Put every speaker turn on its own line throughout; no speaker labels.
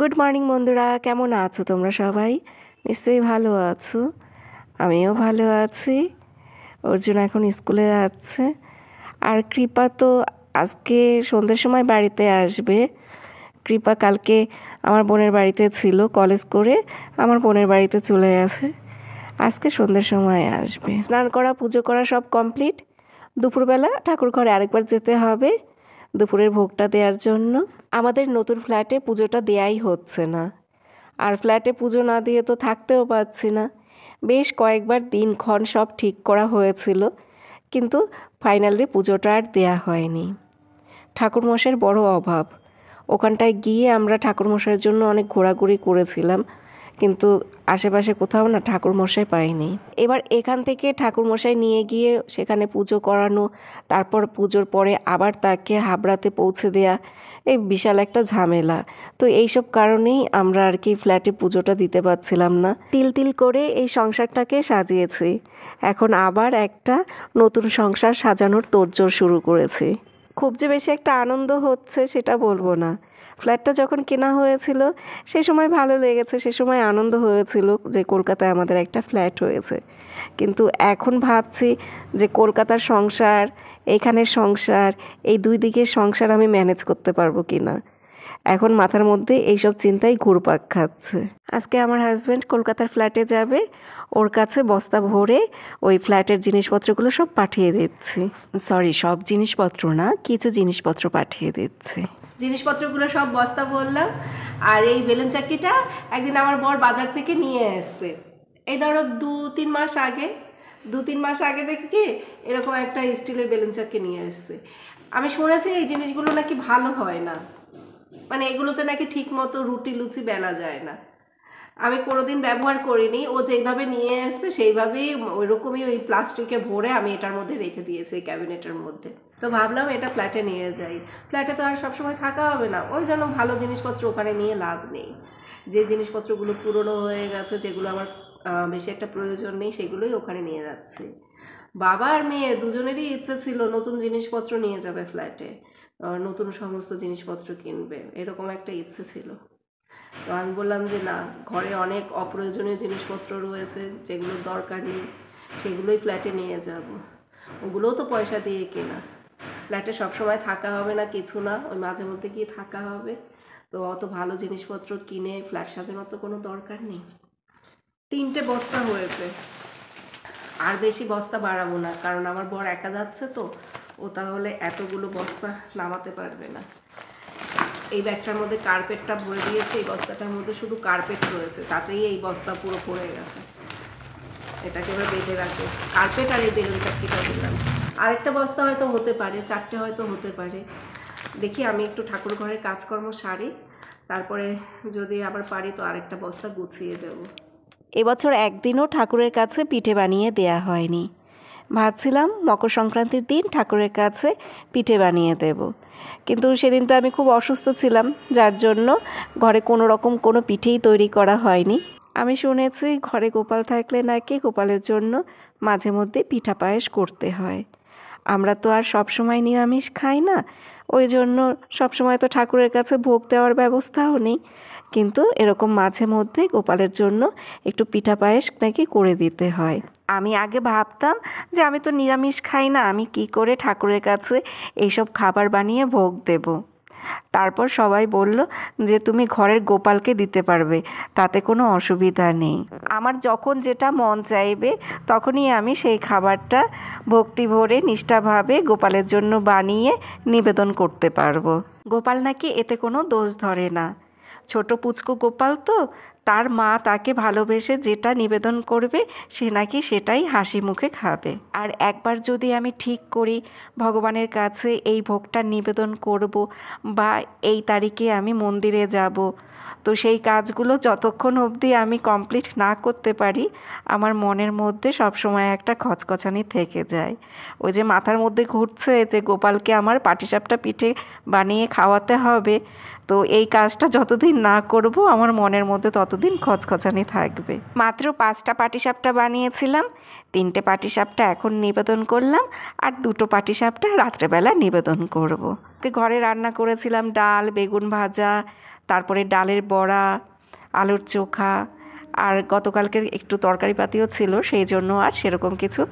Good morning বন্ধুরা, কেমন আছো তোমরা সবাই? নিশ্চয়ই ভালো আছো। আমিও ভালো আছি। অর্জুন এখন স্কুলে যাচ্ছে। আর কৃপা তো আজকে সন্ধ্যের সময় বাড়িতে আসবে। কৃপা কালকে আমার বোনের বাড়িতে ছিল, কলেজ করে আমার বোনের বাড়িতে চলে গেছে। আজকে সন্ধ্যের সময় আসবে। স্নান করা, পুজো করা সব কমপ্লিট। দুপুরবেলা ঠাকুর ঘরে আরেকবার যেতে হবে দুপুরের ভোগটা দেওয়ার জন্য। আমাদের নতুন ফ্ল্যাটে পুজোটা দেয়াই হচ্ছে না, আর ফ্ল্যাটে পুজো না দিয়ে তো থাকতেও পারছি না। বেশ কয়েকবার দিনক্ষণ সব ঠিক করা হয়েছিল, কিন্তু ফাইনালি পুজোটা আর দেয়া হয়নি। ঠাকুরমশাইয়ের বড় অভাব। ওখানটায় গিয়ে আমরা ঠাকুরমশাইয়ের জন্য অনেক ঘোরাঘুরি করেছিলাম, কিন্তু আশেপাশে কোথাও না ঠাকুরমশাই পাইনি। এবার এখান থেকে ঠাকুরমশাই নিয়ে গিয়ে সেখানে পুজো করানো, তারপর পুজোর পরে আবার তাকে হাবড়াতে পৌঁছে দেয়া, এই বিশাল একটা ঝামেলা। তো এইসব কারণেই আমরা আর কি ফ্ল্যাটে পুজোটা দিতে পারছিলাম না। তিল তিল করে এই সংসারটাকে সাজিয়েছি, এখন আবার একটা নতুন সংসার সাজানোর তোড়জোড় শুরু করেছি। খুব যে বেশি একটা আনন্দ হচ্ছে সেটা বলবো না। ফ্ল্যাটটা যখন কেনা হয়েছিল সেই সময় ভালো লেগেছে, সে সময় আনন্দ হয়েছিল যে কলকাতায় আমাদের একটা ফ্ল্যাট হয়েছে। কিন্তু এখন ভাবছি যে কলকাতার সংসার, এইখানের সংসার, এই দুই দিকের সংসার আমি ম্যানেজ করতে পারবো কি না। এখন মাথার মধ্যে এইসব চিন্তাই ঘুরপাক খাচ্ছে। আজকে আমার হাজব্যান্ড কলকাতার ফ্ল্যাটে যাবে, ওর কাছে বস্তা ভরে ওই ফ্ল্যাটের জিনিসপত্রগুলো সব পাঠিয়ে দিচ্ছি। সরি, সব জিনিসপত্র না, কিছু জিনিসপত্র পাঠিয়ে দিচ্ছি। জিনিসপত্রগুলো সব বস্তা ভরলাম। আর এই বেলুন চাকিটা একদিন আমার বর বাজার থেকে নিয়ে এসছে। এই ধরো দু তিন মাস আগে দেখি কি এরকম একটা স্টিলের বেলুন চাকি নিয়ে এসছে। আমি শুনেছি এই জিনিসগুলো নাকি ভালো হয় না, মানে এগুলোতে নাকি ঠিক মতো রুটি লুচি বেলা যায় না। আমি কোনোদিন ব্যবহার করিনি, ও যেইভাবে নিয়ে এসছে সেইভাবেই ওইরকমই ওই প্লাস্টিকে ভরে আমি এটার মধ্যে রেখে দিয়েছি, এই ক্যাবিনেটের মধ্যে। তো ভাবলাম এটা ফ্ল্যাটে নিয়ে যাই। ফ্ল্যাটে তো আর সবসময় থাকা হবে না, ওই জন্য ভালো জিনিসপত্র ওখানে নিয়ে লাভ নেই। যে জিনিসপত্রগুলো পুরনো হয়ে গেছে, যেগুলো আমার বেশি একটা প্রয়োজন নেই, সেগুলোই ওখানে নিয়ে যাচ্ছি। বাবা আর মেয়ে দুজনেরই ইচ্ছে ছিল নতুন জিনিসপত্র নিয়ে যাবে ফ্ল্যাটে, নতুন সমস্ত জিনিসপত্র কিনবে, এরকম একটা ইচ্ছে ছিল। তো আমি বললাম যে না, ঘরে অনেক অপ্রয়োজনীয় জিনিসপত্র রয়েছে যেগুলোর দরকার নেই, সেগুলোই ফ্ল্যাটে নিয়ে যাব। ওগুলোও তো পয়সা দিয়ে কেনা। ফ্ল্যাটে সবসময় থাকা হবে না, কিছু না, ওই মাঝে মধ্যে গিয়ে থাকা হবে। তো অত ভালো জিনিসপত্র কিনে ফ্ল্যাট সাজানোর তো কোনো দরকার নেই। 3টে বস্তা হয়েছে, আর বেশি বস্তা বাড়াবো না, কারণ আমার বর একা যাচ্ছে তো, ও তাহলে এতগুলো বস্তা নামাতে পারবে না। এই ব্যাগটার মধ্যে কার্পেটটা ভরে দিয়েছে, এই বস্তাটার মধ্যে শুধু কার্পেট রয়েছে, তাতেই এই বস্তা পুরো পড়ে গেছে। এটাকে এবার বেঁধে রাখে কার্পেট আর এই বেলুন চাকরিটা দিলাম। আরেকটা বস্তা হয়তো হতে পারে, 4টে হয়তো হতে পারে। দেখি আমি একটু ঠাকুর ঘরের কাজকর্ম সারি, তারপরে যদি আবার পারি তো আরেকটা বস্তা গুছিয়ে দেব। এবছর একদিনও ঠাকুরের কাছে পিঠে বানিয়ে দেয়া হয়নি। ভাবছিলাম মকর সংক্রান্তির দিন ঠাকুরের কাছে পিঠে বানিয়ে দেব, কিন্তু সেদিন তো আমি খুব অসুস্থ ছিলাম, যার জন্য ঘরে কোনো রকম কোনো পিঠেই তৈরি করা হয়নি। আমি শুনেছি ঘরে গোপাল থাকলে নাকি গোপালের জন্য মাঝে মধ্যে পিঠা পায়েস করতে হয়। আমরা তো আর সবসময় নিরামিষ খাই না, ওই জন্য সবসময় তো ঠাকুরের কাছে ভোগ দেওয়ার ব্যবস্থাও নেই, কিন্তু এরকম মাঝে মধ্যে গোপালের জন্য একটু পিঠা পায়েস নাকি করে দিতে হয়। আমি আগে ভাবতাম যে আমি তো নিরামিষ খাই না, আমি কি করে ঠাকুরের কাছে এইসব খাবার বানিয়ে ভোগ দেব। তারপর সবাই বলল যে তুমি ঘরের গোপালকে দিতে পারবে, তাতে কোনো অসুবিধা নেই। আমার যখন যেটা মন চাইবে তখনই আমি সেই খাবারটা ভক্তি ভরে নিষ্ঠাভাবে গোপালের জন্য বানিয়ে নিবেদন করতে পারবো। গোপাল নাকি এতে কোনো দোষ ধরে না। ছোট পুচকু গোপাল তো, তার মা তাকে ভালোবেসে যেটা নিবেদন করবে সে নাকি সেটাই হাসি মুখে খাবে। আর একবার যদি আমি ঠিক করি ভগবানের কাছে এই ভোগটা নিবেদন করব, বা এই তারিখে আমি মন্দিরে যাব, তো সেই কাজগুলো যতক্ষণ অবধি আমি কমপ্লিট না করতে পারি আমার মনের মধ্যে সবসময় একটা খচখচানি থেকে যায়। ওই যে মাথার মধ্যে ঘুরছে যে গোপালকে আমার পাটিসাপটা পিঠে বানিয়ে খাওয়াতে হবে, তো এই কাজটা যতদিন না করব আমার মনের মধ্যে ততদিন খচখচানি থাকবে। মাত্র 5টা পাটিসাপটা বানিয়েছিলাম, 3টে পাটিসাপটা এখন নিবেদন করলাম, আর 2টো পাটিসাপটা রাত্রেবেলা নিবেদন করব। আজকে ঘরে রান্না করেছিলাম ডাল, বেগুন ভাজা, তারপরে ডালের বড়া, আলুর চোখা, আর গতকালকের একটু তরকারিপাতিও ছিল, সেই জন্য আর সেরকম কিছু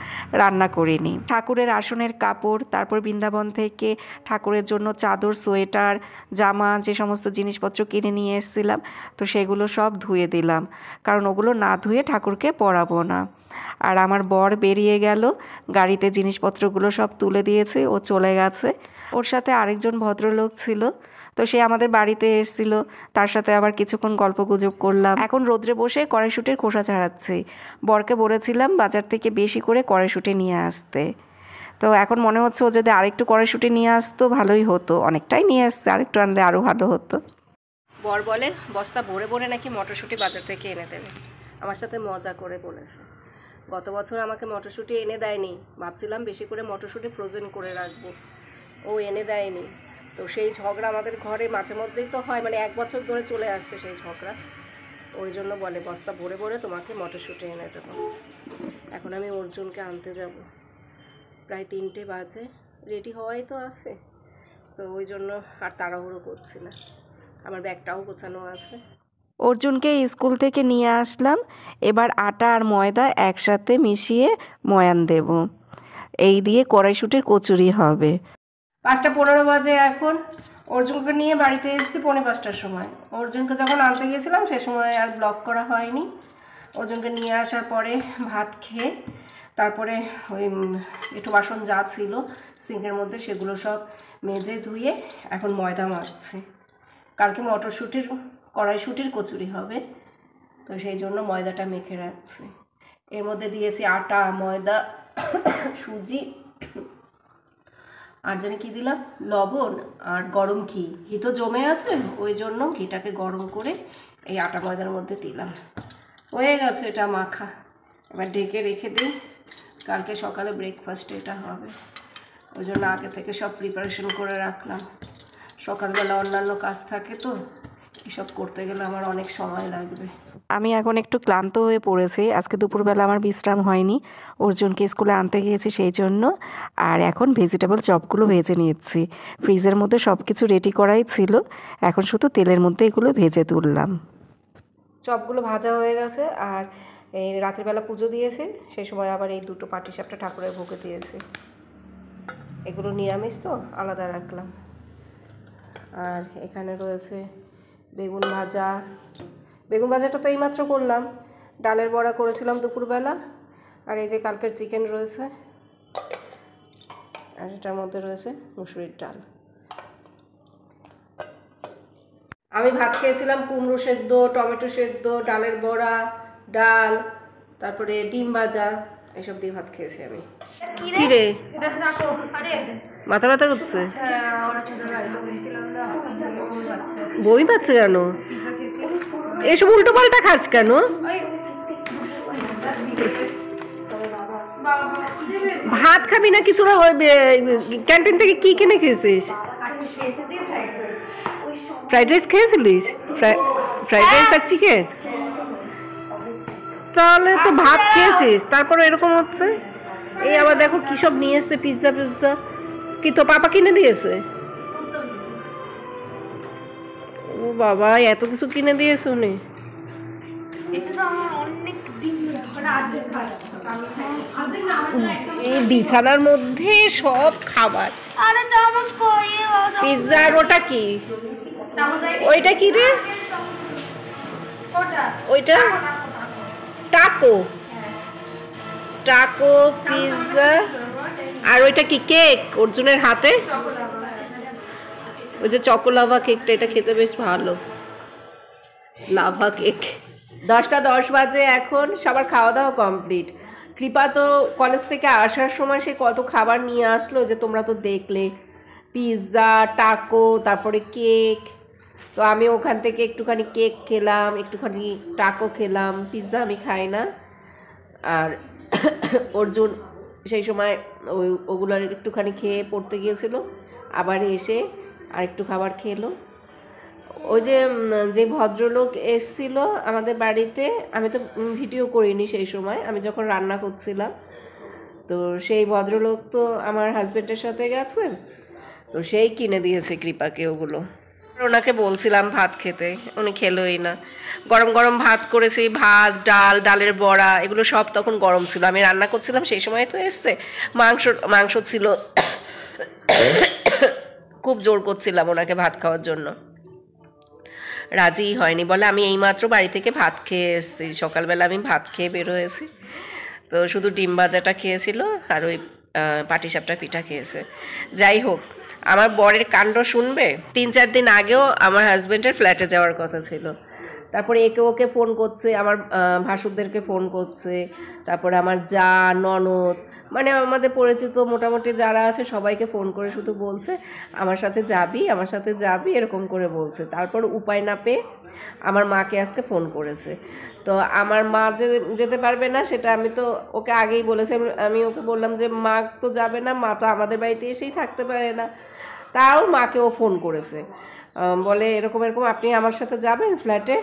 রান্না করিনি। ঠাকুরের আসনের কাপড়, তারপর বৃন্দাবন থেকে ঠাকুরের জন্য চাদর, সোয়েটার, জামা, যে সমস্ত জিনিসপত্র কিনে নিয়ে এসেছিলাম, তো সেগুলো সব ধুয়ে দিলাম, কারণ ওগুলো না ধুয়ে ঠাকুরকে পরাবো না। আর আমার বর বেরিয়ে গেল, গাড়িতে জিনিসপত্রগুলো সব তুলে দিয়েছে, ও চলে গেছে। ওর সাথে আরেকজন ভদ্রলোক ছিল, তো সে আমাদের বাড়িতে এসেছিল, তার সাথে আবার কিছুক্ষণ গল্পগুজব করলাম। এখন রোদ্রে বসে কড়াইশুঁটির খোসা ছাড়াচ্ছি। বরকে বলেছিলাম বাজার থেকে বেশি করে কড়াইশুঁটি নিয়ে আসতে, তো এখন মনে হচ্ছে ও যদি আরেকটু কড়াইশুঁটি নিয়ে আসতো ভালোই হতো। অনেকটাই নিয়ে আসছে, আরেকটু আনলে আরও ভালো হতো। বর বলে বস্তা ভরে ভরে নাকি মটরশুঁটি বাজার থেকে এনে দেবে, আমার সাথে মজা করে বলেছে। গত বছর আমাকে মটরশুঁটি এনে দেয়নি, ভাবছিলাম বেশি করে মটরশুঁটি ফ্রোজেন করে রাখবো, ও এনে দেয়নি। তো সেই ঝগড়া আমাদের ঘরে মাঝে মধ্যেই তো হয়, মানে 1 বছর ধরে চলে আসছে সেই ঝগড়া। ওই জন্য বলে বস্তা ভরে ভরে তোমাকে মটরশুঁটি এনে দেবো। এখন আমি অর্জুনকে আনতে যাব, প্রায় 3টে বাজে, রেডি হওয়াই তো আছে, তো ওই জন্য আর তাড়াহুড়ো করছি না, আমার ব্যাগটাও গোছানো আছে। অর্জুনকে স্কুল থেকে নিয়ে আসলাম, এবার আটা আর ময়দা একসাথে মিশিয়ে ময়ান দেব, এই দিয়ে কড়াইশুঁটির কচুরি হবে। 5:15 বাজে এখন। অর্জুনকে নিয়ে বাড়িতে এসেছি 4:45টার সময়। অর্জুনকে যখন আনতে গিয়েছিলাম সে সময় আর ব্লগ করা হয়নি। অর্জুনকে নিয়ে আসার পরে ভাত খেয়ে তারপরে ওই একটু বাসন যা ছিল সিঙ্কের মধ্যে সেগুলো সব মেজে ধুয়ে এখন ময়দা মাখছি। কালকে মটরশুঁটির কড়াইশুঁটির কচুরি হবে, তো সেই জন্য ময়দাটা মেখে রাখছি। এর মধ্যে দিয়েছি আটা, ময়দা, সুজি, আর জানি কি দিলাম, লবণ আর গরম ঘি। ঘি তো জমে আছে, ওই জন্য ঘিটাকে গরম করে এই আটা ময়দার মধ্যে দিলাম। হয়ে গেছে এটা মাখা, এবার ঢেকে রেখে দিই, কালকে সকালে ব্রেকফাস্টে এটা হবে। ওই জন্য আগে থেকে সব প্রিপারেশন করে রাখলাম। সকালবেলা অন্যান্য কাজ থাকে, তো এসব করতে গেলে আমার অনেক সময় লাগবে। আমি এখন একটু ক্লান্ত হয়ে পড়েছি, আজকে দুপুরবেলা আমার বিশ্রাম হয়নি, অর্জুনকে স্কুলে আনতে গিয়েছি সেই জন্য। আর এখন ভেজিটেবল চপগুলো ভেজে নিচ্ছি, ফ্রিজের মধ্যে সব কিছু রেডি করাই ছিল, এখন শুধু তেলের মধ্যে এগুলো ভেজে তুললাম। চপগুলো ভাজা হয়ে গেছে, আর এই রাতের বেলা পুজো দিয়েছে, সেই সময় আবার এই 2টো পাটিসাপটা ঠাকুরের ভোগে দিয়েছে। এগুলো নিরামিষ তো আলাদা রাখলাম। আর এখানে রয়েছে বেগুন ভাজা। বেগুন ভাজাটা তো এইমাত্র করলাম। ডালের বড়া করেছিলাম দুপুরবেলা, আর এই যে কালকের চিকেন রয়েছে, আর এটার মধ্যে রয়েছে মুসুরির ডাল। আমি ভাত খেয়েছিলাম কুমড়ো সেদ্ধ, টমেটো সেদ্ধ, ডালের বড়া, ডাল, তারপরে ডিম ভাজা, এসব দিয়ে ভাত খেয়েছি আমি। কি রে, মাথা ব্যথা করছে? বমি পাচ্ছে কেন? এসব উল্টো পাল্টা খাস কেন? ভাত খাবি না কিছু না? ক্যান্টিন থেকে কি কিনে খেয়েছিস? ফ্রাইড রাইস খেয়েছিলিস? ফ্রাইড রাইস আর চিকেন? তাহলে তো ভাত খেয়েছিস, তারপরে এরকম হচ্ছে। এই আবার দেখো কি সব নিয়ে এসছে, পিৎজা পিৎজা। কি তো পাপা কিনে দিয়েছে? ও বাবা, এত কিছু কিনে দিয়েছে উনি। এই বিছানার মধ্যে সব খাবার। পিৎজা, আর ওটা কি? ওইটা কি রে? ওইটা টাকো, টাকো পিৎজা। আর ওইটা কি কেক অর্জুনের হাতে? ওই যে চকোলাভা কেকটা, এটা খেতে বেশ ভালো, লাভা কেক। 10:10 বাজে এখন, সবার খাওয়া দাওয়া কমপ্লিট। কৃপা তো কলেজ থেকে আসার সময় সে কত খাবার নিয়ে আসলো, যে তোমরা তো দেখলে, পিৎজা, টাকো, তারপরে কেক। তো আমি ওখান থেকে একটুখানি কেক খেলাম, একটুখানি টাকো খেলাম, পিৎজা আমি খাই না। আর অর্জুন সেই সময় ওগুলো একটুখানি খেয়ে পড়তে গিয়েছিল, আবার এসে আর একটু খাবার খেলো। ওই যে ভদ্রলোক এসছিল আমাদের বাড়িতে, আমি তো ভিডিও করিনি সেই সময়, আমি যখন রান্না করছিলাম, তো সেই ভদ্রলোক তো আমার হাজব্যান্ডের সাথে গেছে। তো সেই কিনে দিয়েছে কৃপাকে ওগুলো। ওনাকে বলছিলাম ভাত খেতে, উনি খেলোই না। গরম গরম ভাত করেছি, ভাত, ডাল, ডালের বড়া, এগুলো সব তখন গরম ছিল। আমি রান্না করছিলাম সেই সময়, তো এসছে মাংস ছিল। খুব জোর করছিলাম ওনাকে ভাত খাওয়ার জন্য, রাজি হয়নি। বলে আমি এইমাত্র বাড়ি থেকে ভাত খেয়ে এসেছি, সকালবেলা আমি ভাত খেয়ে বের হয়েছি। তো শুধু ডিম ভাজাটা খেয়েছিল আর ওই পাটিসাপটা পিঠা খেয়েছে। যাই হোক, আমার বরের কাণ্ড শুনবে। 3-4 দিন আগেও আমার হাজব্যান্ডের ফ্ল্যাটে যাওয়ার কথা ছিল, তারপরে একে ওকে ফোন করছে, আমার ভাসুরদেরকে ফোন করছে, তারপরে আমার যা, ননদ, মানে আমাদের পরিচিত মোটামুটি যারা আছে সবাইকে ফোন করে শুধু বলছে আমার সাথে যাবি এরকম করে বলছে। তারপর উপায় না পেয়ে আমার মাকে আজকে ফোন করেছে। তো আমার মা যে যেতে পারবে না সেটা আমি তো ওকে আগেই বলেছি। আমি ওকে বললাম যে মা তো যাবে না, মা তো আমাদের বাড়িতে এসেই থাকতে পারে না। তাও মাকেও ফোন করেছে, বলে এরকম এরকম আপনি আমার সাথে যাবেন ফ্ল্যাটে।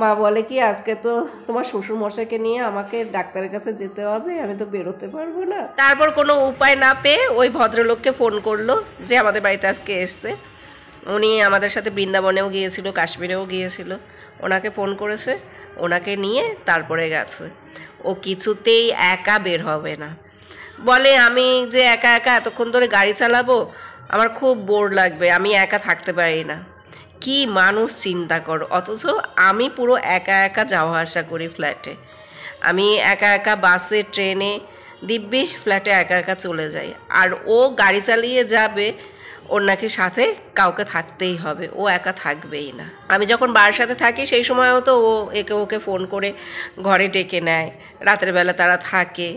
মা বলে কি আজকে তো তোমার শ্বশুর মশাইকে নিয়ে আমাকে ডাক্তারের কাছে যেতে হবে, আমি তো বেরোতে পারবো না। তারপর কোনো উপায় না পেয়ে ওই ভদ্রলোককে ফোন করলো যে আমাদের বাড়িতে আজকে এসছে। উনি আমাদের সাথে বৃন্দাবনেও গিয়েছিল, কাশ্মীরেও গিয়েছিল। ওনাকে ফোন করেছে, ওনাকে নিয়ে তারপরে গেছে। ও কিছুতেই একা বের হবে না, বলে আমি যে একা একা এতক্ষণ ধরে গাড়ি চালাবো, আমার খুব বোর লাগবে, আমি একা থাকতে পারি না। কি মানুষ চিন্তা করো, অথচ আমি পুরো একা একা যাওয়া আসা করি ফ্ল্যাটে। আমি একা একা বাসে, ট্রেনে, দিব্যি ফ্ল্যাটে একা একা চলে যাই। আর ও গাড়ি চালিয়ে যাবে, ওর নাকি সাথে কাউকে থাকতেই হবে, ও একা থাকবেই না। আমি যখন বাবার সাথে থাকি সেই সময়ও তো ও একে ওকে ফোন করে ঘরে ডেকে নেয়, রাতের বেলা তারা থাকে,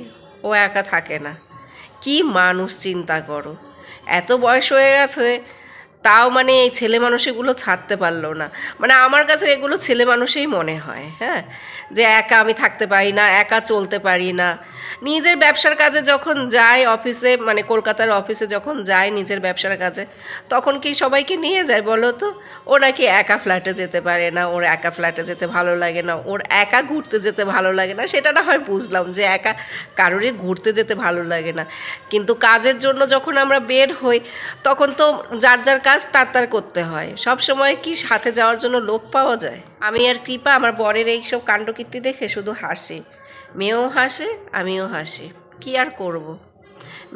ও একা থাকে না। কি মানুষ চিন্তা করো, এত বয়স হয়ে গেছে তাও মানে এই ছেলে মানুষগুলো ছাড়তে পারলো না। মানে আমার কাছে এগুলো ছেলে মানুষই মনে হয়, হ্যাঁ, যে একা আমি থাকতে পারি না, একা চলতে পারি না। নিজের ব্যবসার কাজে যখন যায় অফিসে, মানে কলকাতার অফিসে যখন যায় নিজের ব্যবসার কাজে, তখন কি সবাইকে নিয়ে যায় বলো তো? ও নাকি একা ফ্ল্যাটে যেতে পারে না, ওর একা ফ্ল্যাটে যেতে ভালো লাগে না, ওর একা ঘুরতে যেতে ভালো লাগে না। সেটা না হয় বুঝলাম যে একা কারোরই ঘুরতে যেতে ভালো লাগে না, কিন্তু কাজের জন্য যখন আমরা বের হই তখন তো যার যার কাজ তার করতে হয়। সব সময় কি সাথে যাওয়ার জন্য লোক পাওয়া যায়? আমি আর কৃপা আমার বরের এইসব কাণ্ডকীর্তি দেখে শুধু হাসি। মেয়েও হাসে, আমিও হাসি। কি আর করব।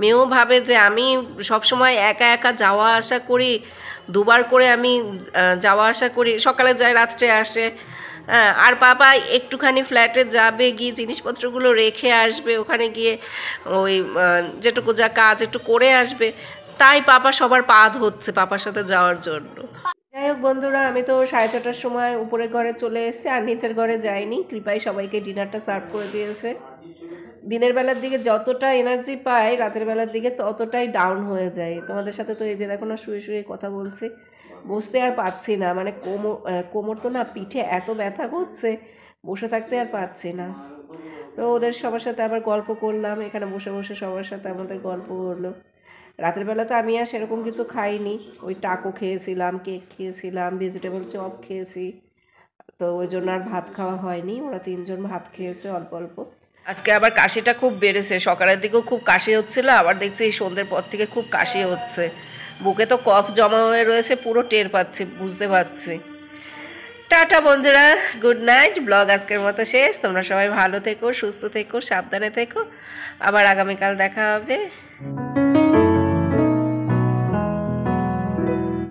মেয়েও ভাবে যে আমি সব সময় একা একা যাওয়া আসা করি, দুবার করে আমি যাওয়া আসা করি, সকালে যায় রাত্রে আসে। আর বাবা একটুখানি ফ্ল্যাটে যাবে, গিয়ে জিনিসপত্রগুলো রেখে আসবে, ওখানে গিয়ে ওই যেটুকু যা কাজ একটু করে আসবে। তাই পাপা সবার পা ধরছে পাপার সাথে যাওয়ার জন্য। যাই হোক বন্ধুরা, আমি তো 6:30টার সময় উপরের ঘরে চলে এসেছি, আর নিচের ঘরে যাইনি। কৃপাই সবাইকে ডিনারটা সার্ভ করে দিয়েছে। দিনের বেলার দিকে যতটা এনার্জি পাই, রাতের বেলার দিকে ততটাই ডাউন হয়ে যায়। তোমাদের সাথে তো এই যে দেখো না, শুয়ে শুয়ে কথা বলছি, বসতে আর পাচ্ছি না। মানে কোমর তো না, পিঠে এত ব্যথা করছে, বসে থাকতে আর পাচ্ছি না। তো ওদের সবার সাথে আবার গল্প করলাম, এখানে বসে বসে সবার সাথে আমাদের গল্প হলো। রাতের বেলা তো আমি আর সেরকম কিছু খাইনি, ওই টাকো খেয়েছিলাম, কেক খেয়েছিলাম, ভেজিটেবল চপ খেয়েছি। তো ওই জন্য আর ভাত খাওয়া হয়নি। ওরা 3জন ভাত খেয়েছে অল্প অল্প। আজকে আবার কাশিটা খুব বেড়েছে, সকালের দিকেও খুব কাশি হচ্ছিল, আবার দেখছি এই সন্ধ্যের পর থেকে খুব কাশি হচ্ছে। বুকে তো কফ জমা হয়ে রয়েছে, পুরো টের পাচ্ছি, বুঝতে পারছি। টাটা বন্ধুরা, গুড নাইট। ব্লগ আজকের মতো শেষ। তোমরা সবাই ভালো থেকো, সুস্থ থেকো, সাবধানে থেকো। আবার আগামীকাল দেখা হবে।